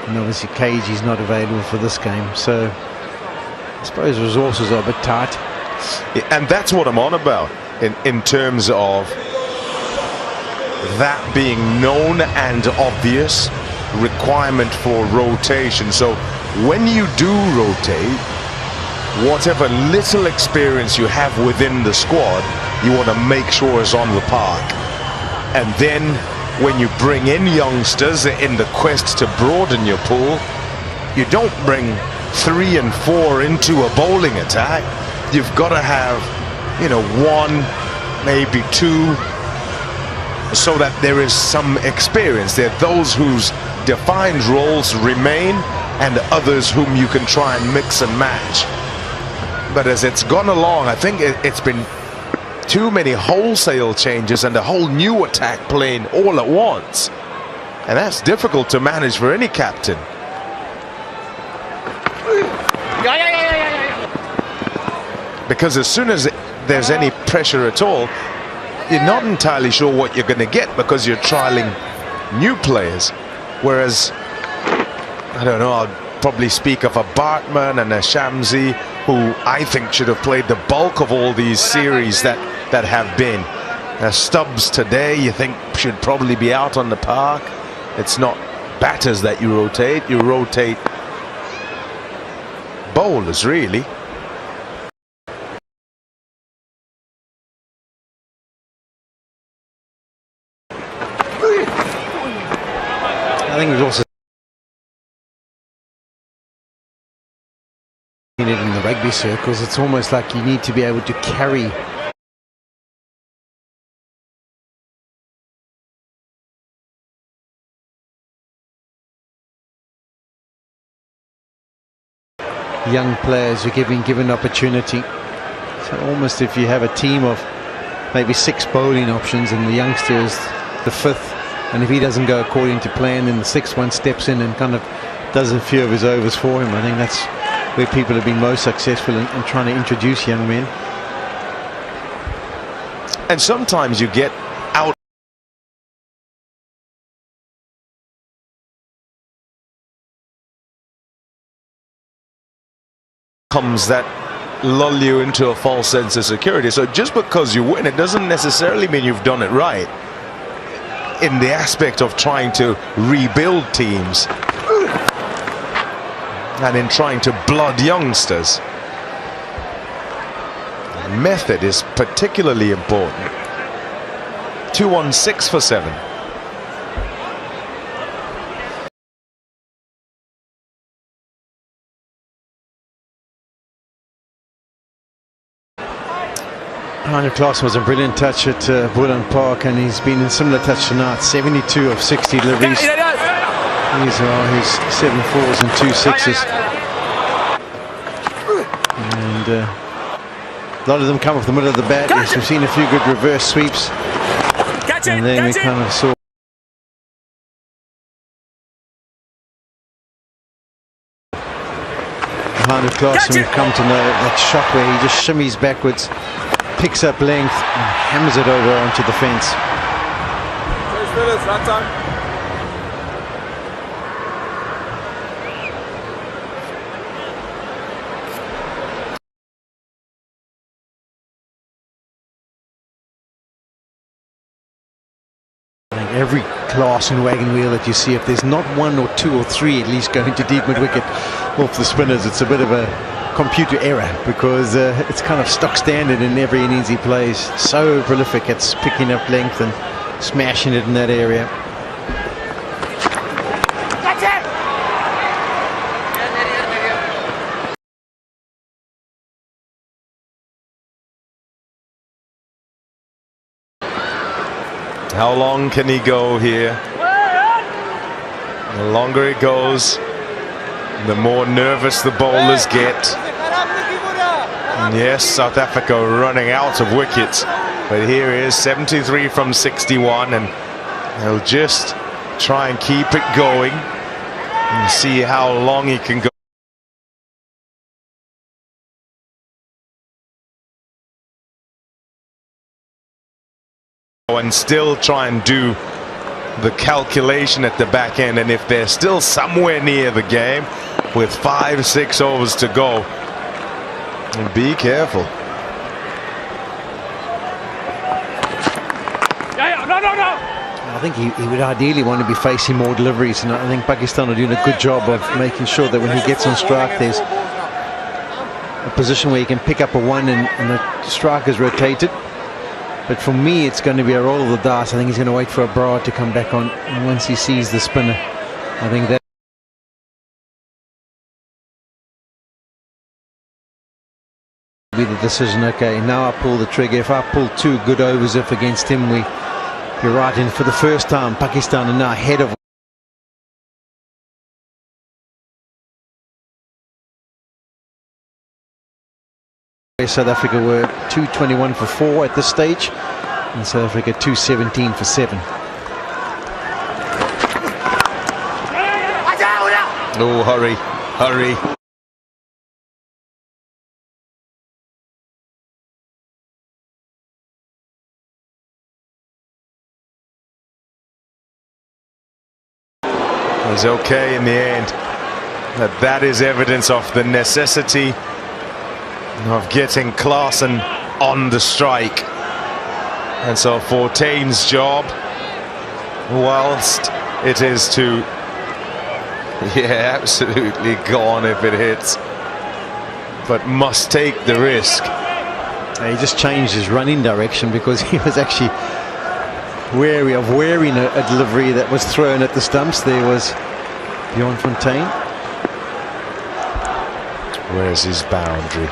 And obviously Cage is not available for this game, so I suppose resources are a bit tight. Yeah, and that's what I'm on about in terms of that being known and obvious requirement for rotation. So when you do rotate, whatever little experience you have within the squad, you want to make sure is on the park. And then when you bring in youngsters in the quest to broaden your pool, you don't bring 3 and 4 into a bowling attack. You've got to have, you know, 1, maybe 2, so that there is some experience. There are those whose defined roles remain and others whom you can try and mix and match. But as it's gone along, I think it's been too many wholesale changes and a whole new attack playing all at once. And that's difficult to manage for any captain. Because as soon as there's any pressure at all, you're not entirely sure what you're going to get because you're trialing new players. Whereas, I don't know, I'll probably speak of a Bartman and a Shamsi, who I think should have played the bulk of all these series that have been. Stubbs today, you think, should probably be out on the park. It's not batters that you rotate bowlers, really. I think we've also seen it in the rugby circles. It's almost like you need to be able to carry young players who are being given opportunity. So almost if you have a team of maybe 6 bowling options and the youngster is the 5th, and if he doesn't go according to plan, then the 6th one steps in and kind of does a few of his overs for him. I think that's where people have been most successful in trying to introduce young men. And sometimes you get out comes that lull you into a false sense of security. So just because you win, it doesn't necessarily mean you've done it right in the aspect of trying to rebuild teams and in trying to blood youngsters. Method is particularly important. 2-1-6 for 7. Heine Klaas was a brilliant touch at Boland Park, and he's been in similar touch tonight. 72 of 60 deliveries. These are his 7 4s and 2 6s. And a lot of them come off the middle of the bat. Yes, we've seen a few good reverse sweeps. And then we kind of saw Heine Klaas, and we've come to know that shot where he just shimmies backwards, picks up length and hammers it over onto the fence. I think every class and wagon wheel that you see, if there's not 1 or 2 or 3 at least going to deep mid wicket off the spinners, it's a bit of a computer error, because it's kind of stock standard in every innings he plays. So prolific, it's picking up length and smashing it in that area. How long can he go here? The longer it goes, the more nervous the bowlers get. And yes, South Africa running out of wickets, but here he is, 73 from 61, and he'll just try and keep it going and see how long he can go. And still try and do the calculation at the back end, and if they're still somewhere near the game with 5-6 overs to go, be careful. I think he would ideally want to be facing more deliveries, and I think Pakistan are doing a good job of making sure that when he gets on strike, there's a position where he can pick up a one and the strike is rotated. But for me, it's going to be a roll of the dice. I think he's going to wait for a Abrar to come back on, and once he sees the spinner, I think that will be the decision. Okay, now I pull the trigger. If I pull 2 good overs if against him, we're right in. For the first time, Pakistan are now ahead of South Africa. Were 221 for 4 at this stage, and South Africa 217 for 7. Oh, hurry, hurry. It was okay in the end. That is evidence of the necessity of getting Klaasen on the strike. And so Fortuyn's job, whilst it is to, absolutely gone if it hits, but must take the risk. He just changed his running direction because he was actually wary of wearing a delivery that was thrown at the stumps. There was Bjorn Fontaine. Where's his boundary?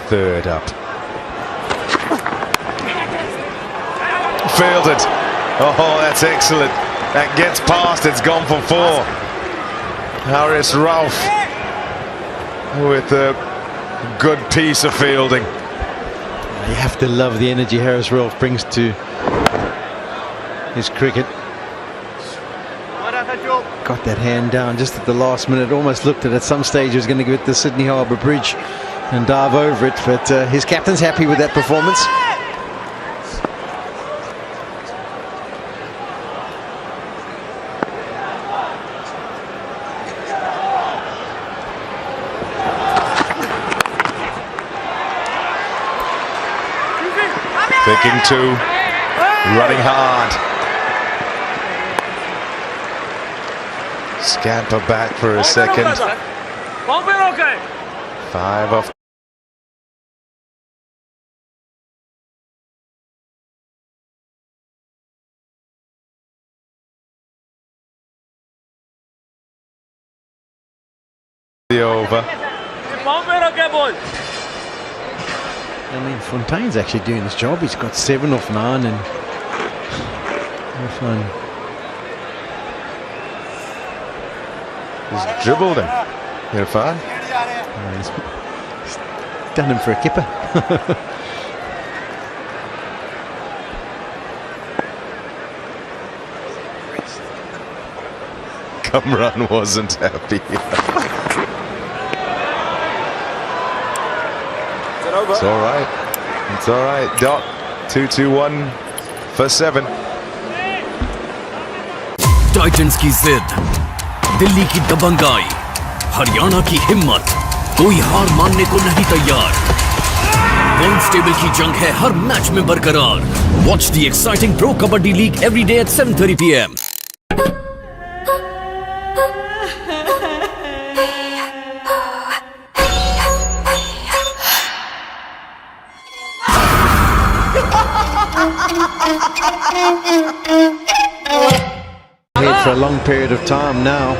Third up. Fielded. Oh, that's excellent. That gets past. It's gone for 4. Haris Rauf with a good piece of fielding. You have to love the energy Haris Rauf brings to his cricket. Got that hand down just at the last minute. Almost looked at some stage he was going to go at the Sydney Harbour Bridge and dive over it, but his captain's happy with that performance. Thinking 2, running hard. Scamper back for a second. 5 off. The over. I mean, Fontaine's actually doing his job. He's got 7 off 9 and fun. He's dribbled him. Irfan. He's done him for a kipper. Kamran wasn't happy. It's all right. It's all right. Dot 2-2-1 for 7. Titans की जिद, दिल्ली की दबंगाई, हरियाणा की हिम्मत, कोई हार मानने को नहीं तैयार। पॉइंट्स टेबल की जंग है हर मैच में बरकरार। Watch the exciting pro kabaddi league every day at 7:30 PM. Here for a long period of time now.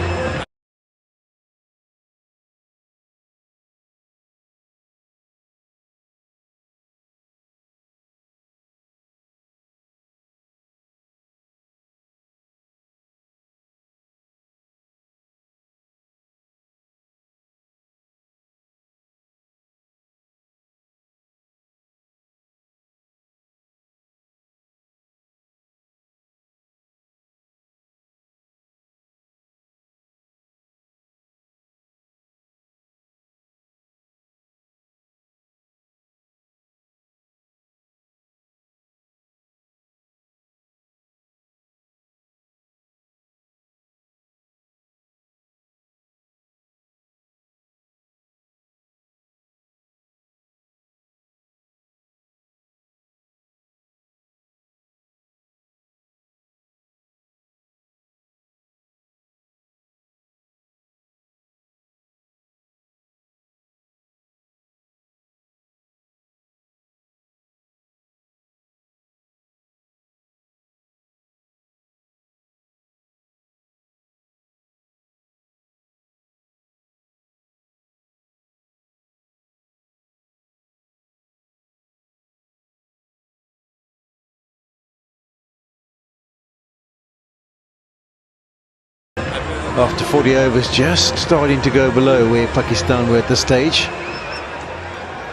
after 40 overs, just starting to go below where Pakistan were at this stage.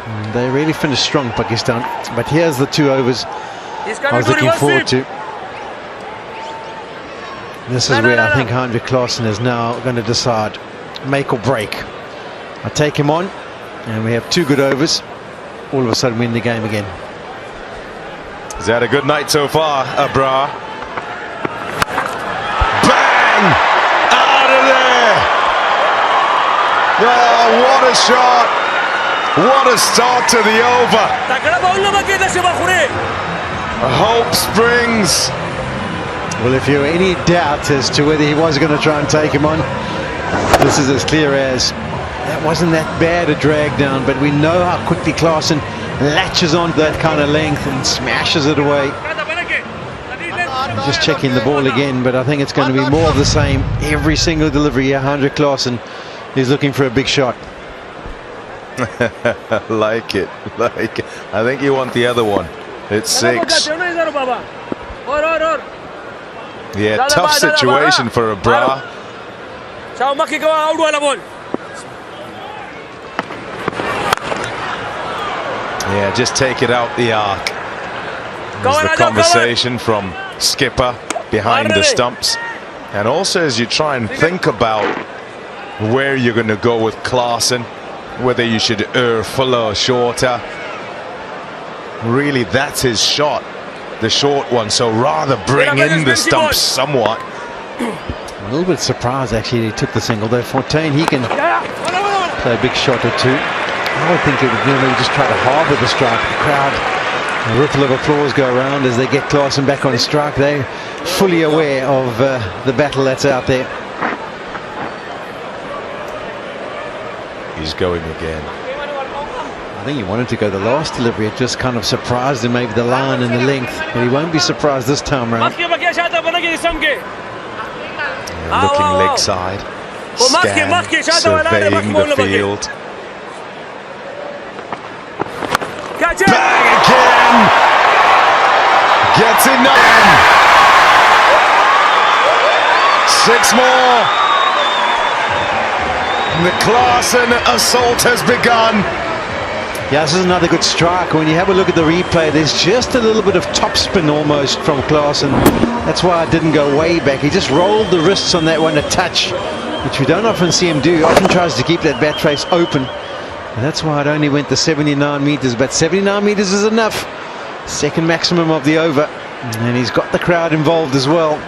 And they really finished strong, Pakistan. But here's the 2 overs I was looking forward to. This is where I think Heinrich Klaasen is now going to decide, make or break. I take him on, and we have 2 good overs. All of a sudden win the game again. He's had a good night so far, Abrar. Bang! Out of there! Oh, what a shot! What a start to the over! Hope springs. Well, if you were any doubt as to whether he was going to try and take him on, this is as clear as. That wasn't that bad a drag down, but we know how quickly Klaasen latches on that kind of length and smashes it away. I'm just checking the ball again, but I think it's going to be more of the same. Every single delivery here, Heinrich Klaasen is looking for a big shot. Like it. I think you want the other one. It's 6. Yeah, tough situation for Abrar. Yeah, just take it out the arc. There's the conversation from skipper behind the stumps. And also as you try and think about where you're going to go with Klaasen, whether you should err fuller or shorter. Really, that's his shot, the short one. So rather bring in the stumps somewhat. A little bit surprised actually he took the single, though. Fontaine, he can play a big shot or 2. I would think it would maybe just try to harbour the strike. The crowd, a ripple of applause go around as they get Klaasen back on strike. They're fully aware of the battle that's out there. He's going again. I think he wanted to go the last delivery. It just kind of surprised him, maybe the line and the length. But he won't be surprised this time around. Yeah, looking leg side, surveying the field. Bang again! Gets it done! 6 more! The Klaasen assault has begun. Yeah, this is another good strike. When you have a look at the replay, there's just a little bit of topspin almost from Klaasen. That's why I didn't go way back. He just rolled the wrists on that one a touch, which we don't often see him do. He often tries to keep that bat face open. And that's why it only went to 79 meters, but 79 meters is enough. Second maximum of the over, and he's got the crowd involved as well.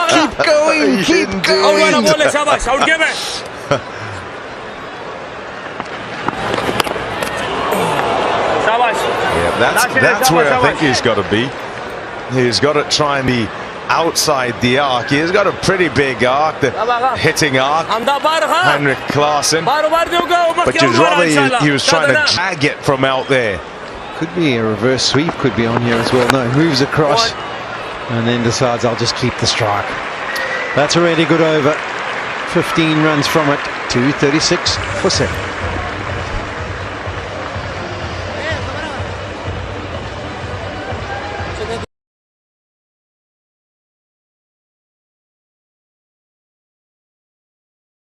Keep going, keep going. Yeah, that's where I think he's got to be. He's got to try and be outside the arc. He's got a pretty big arc, the hitting arc, Heinrich Klaasen, but you'd rather he was trying to drag it from out there. Could be a reverse sweep, could be on here as well. No, he moves across and then decides I'll just keep the strike. That's a really good over. 15 runs from it, 236 for 7.